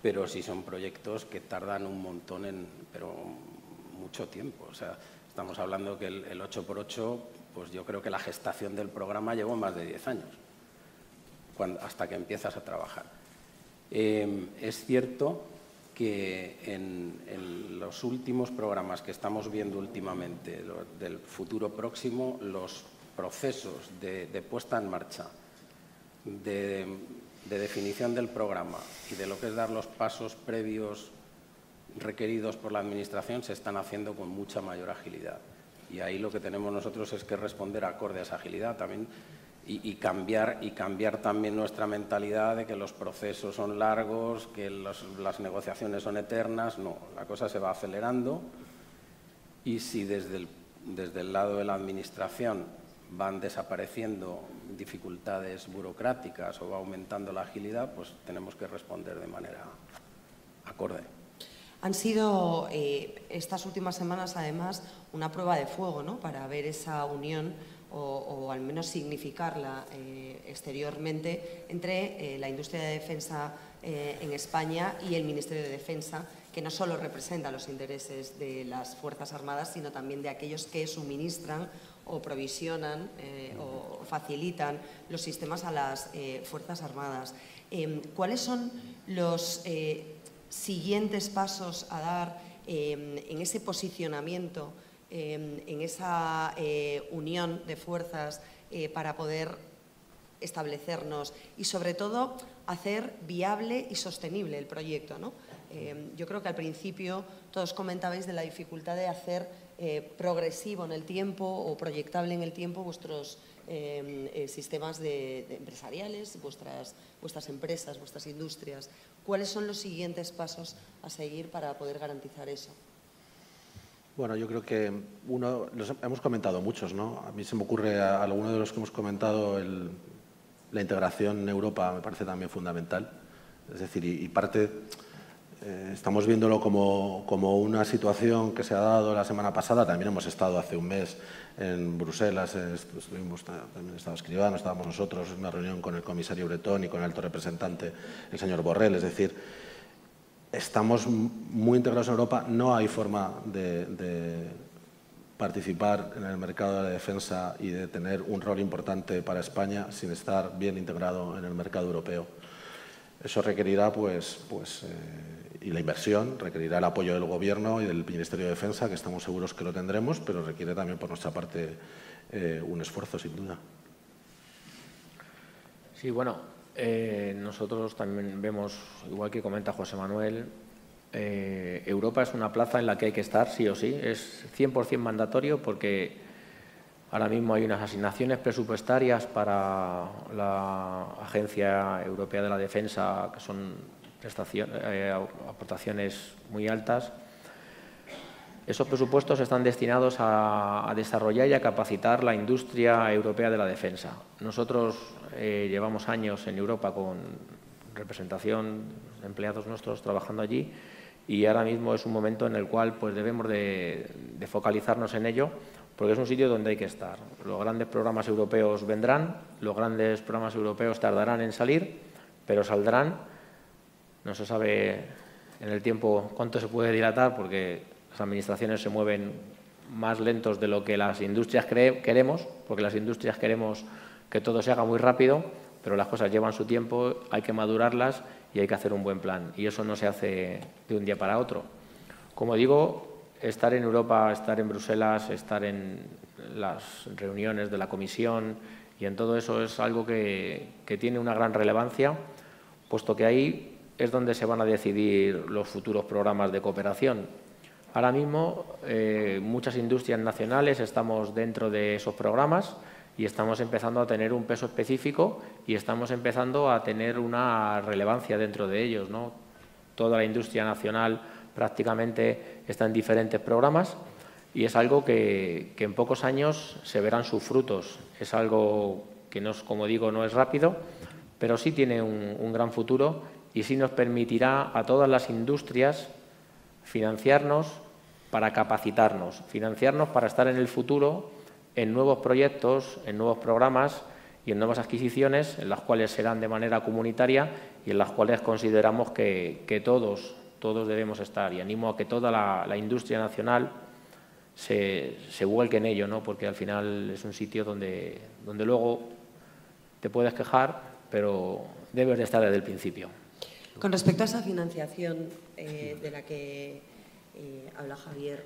pero sí son proyectos que tardan un montón, pero mucho tiempo. O sea, estamos hablando que el 8×8, pues yo creo que la gestación del programa llevó más de 10 años, hasta que empiezas a trabajar. Es cierto que en los últimos programas que estamos viendo últimamente, del futuro próximo, los procesos de puesta en marcha, de definición del programa y de lo que es dar los pasos previos requeridos por la Administración se están haciendo con mucha mayor agilidad. Y ahí lo que tenemos nosotros es que responder acorde a esa agilidad también y cambiar también nuestra mentalidad de que los procesos son largos, que las negociaciones son eternas. No, la cosa se va acelerando y si desde el lado de la Administración van desapareciendo dificultades burocráticas o va aumentando la agilidad, pues tenemos que responder de manera acorde. Han sido estas últimas semanas, además, una prueba de fuego, ¿no?, para ver esa unión o al menos significarla exteriormente entre la industria de defensa en España y el Ministerio de Defensa, que no solo representa los intereses de las Fuerzas Armadas, sino también de aquellos que suministran o provisionan o facilitan los sistemas a las Fuerzas Armadas. ¿Cuáles son los siguientes pasos a dar en ese posicionamiento, en esa unión de fuerzas para poder establecernos y, sobre todo, hacer viable y sostenible el proyecto, ¿no? Yo creo que al principio todos comentabais de la dificultad de hacer progresivo en el tiempo o proyectable en el tiempo vuestros sistemas empresariales, vuestras empresas, vuestras industrias. ¿Cuáles son los siguientes pasos a seguir para poder garantizar eso? Bueno, yo creo que los hemos comentado muchos, ¿no? A mí se me ocurre a alguno de los que hemos comentado la integración en Europa me parece también fundamental. Es decir, y parte, estamos viéndolo como una situación que se ha dado la semana pasada. También hemos estado hace un mes en Bruselas, también estaba Escribano, estábamos nosotros en una reunión con el comisario Bretón y con el alto representante, el señor Borrell. Es decir, estamos muy integrados en Europa, no hay forma de participar en el mercado de la defensa y de tener un rol importante para España sin estar bien integrado en el mercado europeo. Eso requerirá, y la inversión, requerirá el apoyo del Gobierno y del Ministerio de Defensa, que estamos seguros que lo tendremos, pero requiere también por nuestra parte un esfuerzo, sin duda. Sí, bueno, nosotros también vemos, igual que comenta José Manuel, Europa es una plaza en la que hay que estar sí o sí. Es 100% mandatorio porque ahora mismo hay unas asignaciones presupuestarias para la Agencia Europea de la Defensa que son aportaciones muy altas. Esos presupuestos están destinados a desarrollar y a capacitar la industria europea de la defensa. Nosotros llevamos años en Europa con representación de empleados nuestros trabajando allí y ahora mismo es un momento en el cual pues, debemos de focalizarnos en ello porque es un sitio donde hay que estar. Los grandes programas europeos vendrán, los grandes programas europeos tardarán en salir, pero saldrán. No se sabe en el tiempo cuánto se puede dilatar porque las administraciones se mueven más lentos de lo que las industrias queremos, porque las industrias queremos que todo se haga muy rápido, pero las cosas llevan su tiempo, hay que madurarlas y hay que hacer un buen plan. Y eso no se hace de un día para otro. Como digo, estar en Europa, estar en Bruselas, estar en las reuniones de la Comisión y en todo eso es algo que tiene una gran relevancia, puesto que ahí es donde se van a decidir los futuros programas de cooperación. Ahora mismo, muchas industrias nacionales estamos dentro de esos programas y estamos empezando a tener un peso específico y estamos empezando a tener una relevancia dentro de ellos, ¿no? Toda la industria nacional prácticamente está en diferentes programas y es algo que en pocos años se verán sus frutos. Es algo que, como digo, no es rápido, pero sí tiene un gran futuro y sí nos permitirá a todas las industrias financiarnos para capacitarnos, financiarnos para estar en el futuro en nuevos proyectos, en nuevos programas y en nuevas adquisiciones, en las cuales serán de manera comunitaria y en las cuales consideramos que todos debemos estar. Y animo a que toda la industria nacional se vuelque en ello, ¿no? Porque al final es un sitio donde luego te puedes quejar, pero debes de estar desde el principio. Con respecto a esa financiación de la que habla Javier,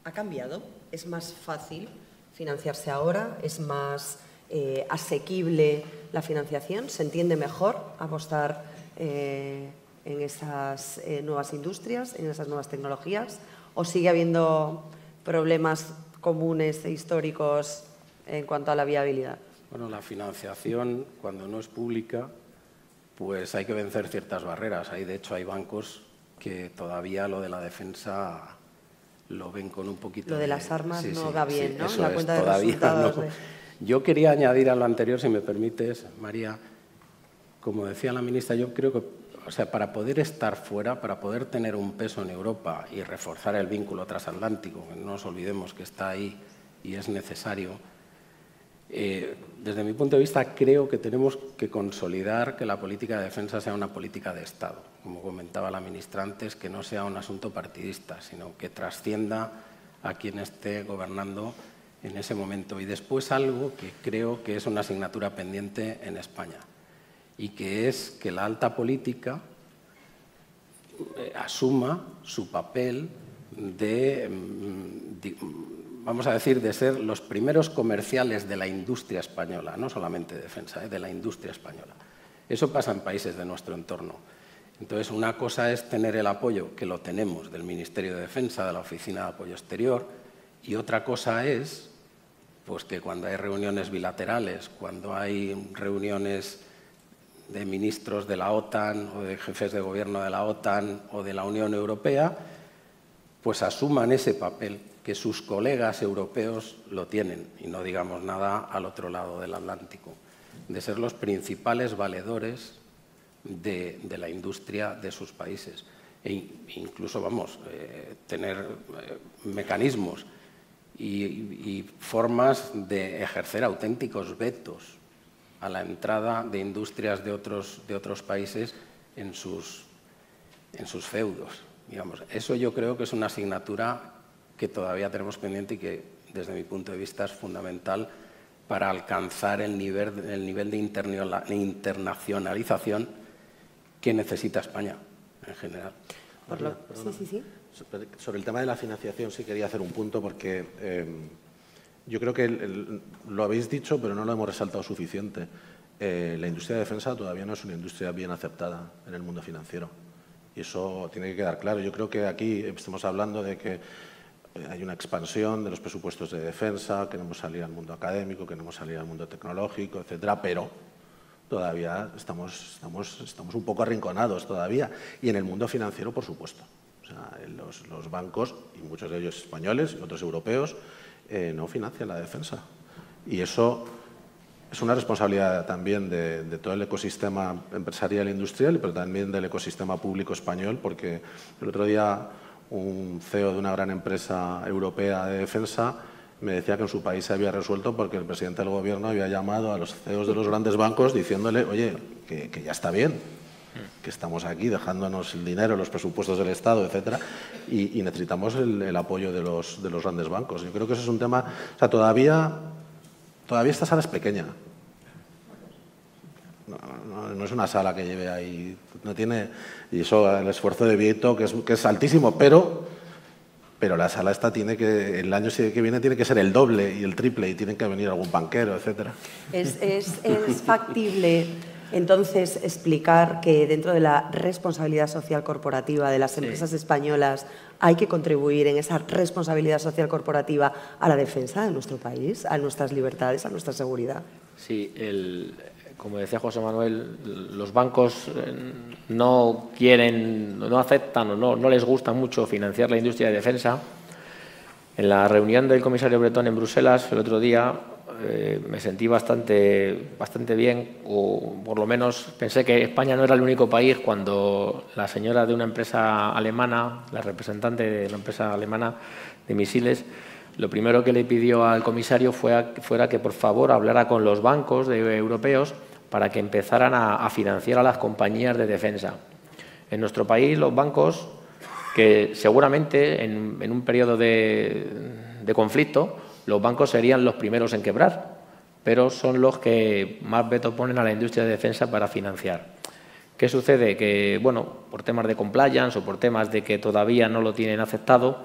¿ha cambiado? ¿Es más fácil financiarse ahora? ¿Es más asequible la financiación? ¿Se entiende mejor apostar en esas nuevas industrias, en esas nuevas tecnologías? ¿O sigue habiendo problemas comunes e históricos en cuanto a la viabilidad? Bueno, la financiación, cuando no es pública, pues hay que vencer ciertas barreras. De hecho, hay bancos que todavía lo de la defensa lo ven con un poquito Lo de las armas sí, no sí, va bien, sí, ¿no? Eso la es, cuenta de todavía resultados. no. Yo quería añadir a lo anterior, si me permites, María, como decía la ministra, yo creo que, para poder estar fuera, para poder tener un peso en Europa y reforzar el vínculo transatlántico, que no nos olvidemos que está ahí y es necesario, desde mi punto de vista creo que tenemos que consolidar que la política de defensa sea una política de Estado, como comentaba la ministra antes, que no sea un asunto partidista, sino que trascienda a quien esté gobernando en ese momento. Y después algo que creo que es una asignatura pendiente en España, y que es que la alta política asuma su papel de, vamos a decir, de ser los primeros comerciales de la industria española, no solamente de defensa, de la industria española. Eso pasa en países de nuestro entorno. Entonces, una cosa es tener el apoyo, que lo tenemos, del Ministerio de Defensa, de la Oficina de Apoyo Exterior, y otra cosa es pues, que cuando hay reuniones bilaterales, cuando hay reuniones de ministros de la OTAN o de jefes de gobierno de la OTAN o de la Unión Europea, pues asuman ese papel, que sus colegas europeos lo tienen, y no digamos nada al otro lado del Atlántico, de ser los principales valedores de la industria de sus países. E incluso, tener mecanismos y formas de ejercer auténticos vetos a la entrada de industrias de otros países en sus feudos. Digamos. Eso yo creo que es una asignatura que todavía tenemos pendiente y que, desde mi punto de vista, es fundamental para alcanzar el nivel de internacionalización que necesita España en general. Sí. Sobre el tema de la financiación sí quería hacer un punto porque yo creo que lo habéis dicho, pero no lo hemos resaltado suficiente. La industria de defensa todavía no es una industria bien aceptada en el mundo financiero. Y eso tiene que quedar claro. Yo creo que aquí estamos hablando de que hay una expansión de los presupuestos de defensa, queremos salir al mundo académico, queremos salir al mundo tecnológico, etcétera, pero todavía estamos un poco arrinconados todavía. Y en el mundo financiero, por supuesto. O sea, los bancos, y muchos de ellos españoles y otros europeos, no financian la defensa. Y eso es una responsabilidad también de todo el ecosistema empresarial e industrial, pero también del ecosistema público español, porque el otro día un CEO de una gran empresa europea de defensa me decía que en su país se había resuelto porque el presidente del gobierno había llamado a los CEOs de los grandes bancos diciéndole, oye, que ya está bien, que estamos aquí dejándonos el dinero, los presupuestos del Estado, etcétera, y necesitamos el apoyo de los grandes bancos. Yo creo que eso es un tema, o sea, todavía esta sala es pequeña. No es una sala que lleve ahí, no tiene, y eso el esfuerzo de Vieto, que es altísimo, pero la sala esta tiene que, el año que viene tiene que ser el doble y el triple, y tienen que venir algún banquero, etcétera. ¿Es factible entonces explicar que dentro de la responsabilidad social corporativa de las empresas españolas hay que contribuir en esa responsabilidad social corporativa a la defensa de nuestro país, a nuestras libertades, a nuestra seguridad? Sí, como decía José Manuel, los bancos no quieren, no aceptan o no les gusta mucho financiar la industria de defensa. En la reunión del comisario Bretón en Bruselas el otro día me sentí bastante bien, o por lo menos pensé que España no era el único país cuando la señora de una empresa alemana, la representante de una empresa alemana de misiles, lo primero que le pidió al comisario fuera que, por favor, hablara con los bancos europeos para que empezaran a financiar a las compañías de defensa. En nuestro país, los bancos, que seguramente en un periodo de conflicto, los bancos serían los primeros en quebrar, pero son los que más veto ponen a la industria de defensa para financiar. ¿Qué sucede? Que, bueno, por temas de compliance o por temas de que todavía no lo tienen aceptado,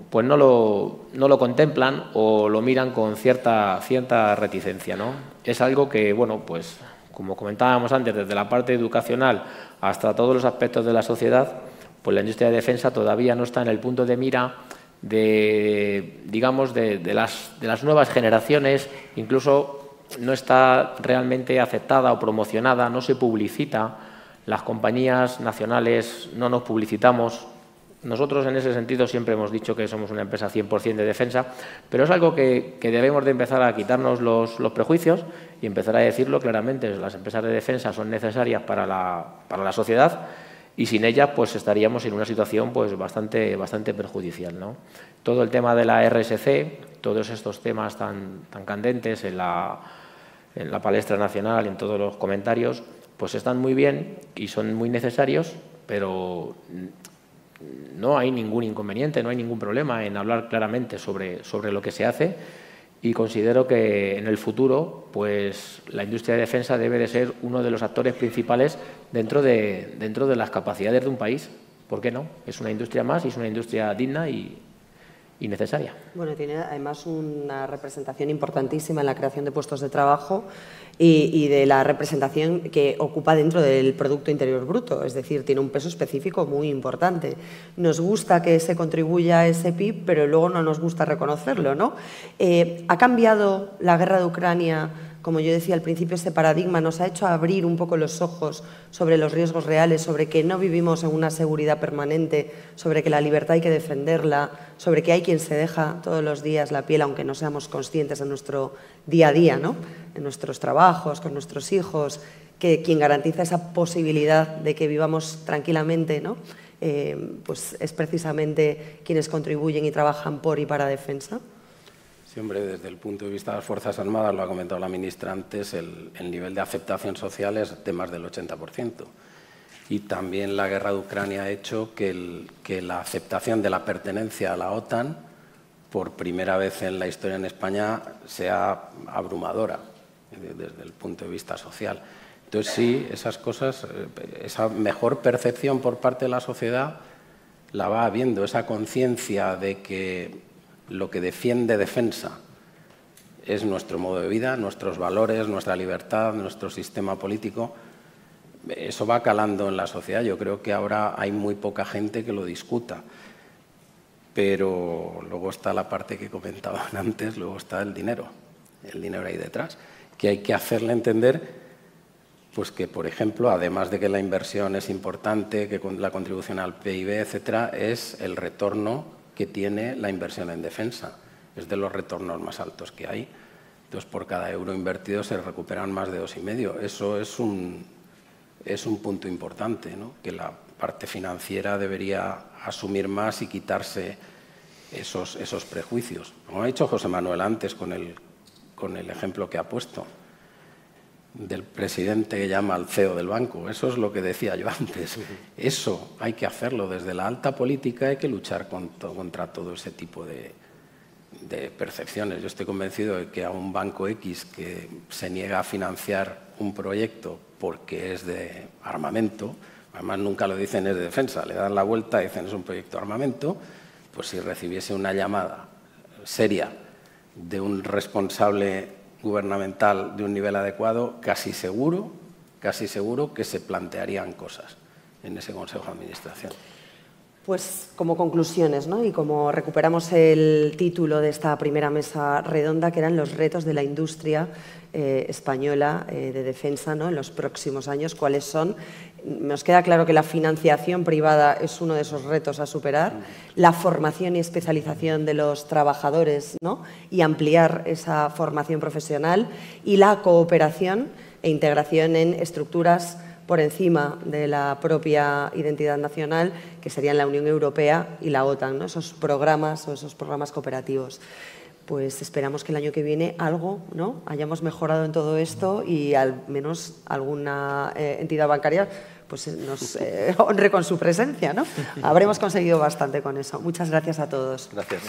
pues no lo contemplan o lo miran con cierta reticencia, ¿no? Es algo que, bueno, pues como comentábamos antes, desde la parte educacional hasta todos los aspectos de la sociedad, pues la industria de defensa todavía no está en el punto de mira digamos, de las nuevas generaciones, incluso no está realmente aceptada o promocionada, no se publicita, las compañías nacionales no nos publicitamos. Nosotros en ese sentido siempre hemos dicho que somos una empresa 100% de defensa, pero es algo que debemos de empezar a quitarnos los prejuicios y empezar a decirlo claramente. Las empresas de defensa son necesarias para la sociedad y sin ellas pues estaríamos en una situación pues bastante perjudicial, ¿no? Todo el tema de la RSC, todos estos temas tan candentes en la palestra nacional, en todos los comentarios, pues están muy bien y son muy necesarios, pero no hay ningún inconveniente, no hay ningún problema en hablar claramente sobre lo que se hace, y considero que en el futuro pues la industria de defensa debe de ser uno de los actores principales dentro de las capacidades de un país. ¿Por qué no? Es una industria más y es una industria digna y necesaria. Bueno, tiene además una representación importantísima en la creación de puestos de trabajo y de la representación que ocupa dentro del Producto Interior Bruto, es decir, tiene un peso específico muy importante. Nos gusta que se contribuya a ese PIB, pero luego no nos gusta reconocerlo, ¿no? ¿Ha cambiado la guerra de Ucrania? Como yo decía al principio, este paradigma nos ha hecho abrir un poco los ojos sobre los riesgos reales, sobre que no vivimos en una seguridad permanente, sobre que la libertad hay que defenderla, sobre que hay quien se deja todos los días la piel, aunque no seamos conscientes en nuestro día a día, ¿no? En nuestros trabajos, con nuestros hijos, que quien garantiza esa posibilidad de que vivamos tranquilamente, ¿no? Pues es precisamente quienes contribuyen y trabajan por y para defensa. Sí, hombre, desde el punto de vista de las Fuerzas Armadas, lo ha comentado la ministra antes, el nivel de aceptación social es de más del 80%. Y también la guerra de Ucrania ha hecho que la aceptación de la pertenencia a la OTAN, por primera vez en la historia en España, sea abrumadora desde el punto de vista social. Entonces, sí, esas cosas, esa mejor percepción por parte de la sociedad la va habiendo, esa conciencia de que lo que defiende defensa es nuestro modo de vida, nuestros valores, nuestra libertad, nuestro sistema político. Eso va calando en la sociedad. Yo creo que ahora hay muy poca gente que lo discuta. Pero luego está la parte que comentaban antes, luego está el dinero ahí detrás, que hay que hacerle entender pues que, por ejemplo, además de que la inversión es importante, que la contribución al PIB, etcétera, es el retorno que tiene la inversión en defensa. Es de los retornos más altos que hay. Entonces, por cada euro invertido se recuperan más de 2,5. Eso es un punto importante, ¿no? Que la parte financiera debería asumir más y quitarse esos prejuicios. Como ha dicho José Manuel antes con el ejemplo que ha puesto del presidente que llama al CEO del banco. Eso es lo que decía yo antes. Eso hay que hacerlo desde la alta política, hay que luchar contra todo ese tipo de percepciones. Yo estoy convencido de que a un banco X que se niega a financiar un proyecto porque es de armamento, además nunca lo dicen es de defensa, le dan la vuelta y dicen es un proyecto de armamento, pues si recibiese una llamada seria de un responsable gubernamental de un nivel adecuado, casi seguro que se plantearían cosas en ese Consejo de Administración. Pues como conclusiones, ¿no? Y como recuperamos el título de esta primera mesa redonda, que eran los retos de la industria española de defensa, ¿no? En los próximos años, ¿cuáles son? Nos queda claro que la financiación privada es uno de esos retos a superar, la formación y especialización de los trabajadores, ¿no? Y ampliar esa formación profesional y la cooperación e integración en estructuras por encima de la propia identidad nacional, que serían la Unión Europea y la OTAN, ¿no? Esos programas cooperativos. Pues esperamos que el año que viene algo, ¿no?, hayamos mejorado en todo esto y al menos alguna entidad bancaria pues nos honre con su presencia, ¿no? Habremos conseguido bastante con eso. Muchas gracias a todos. Gracias.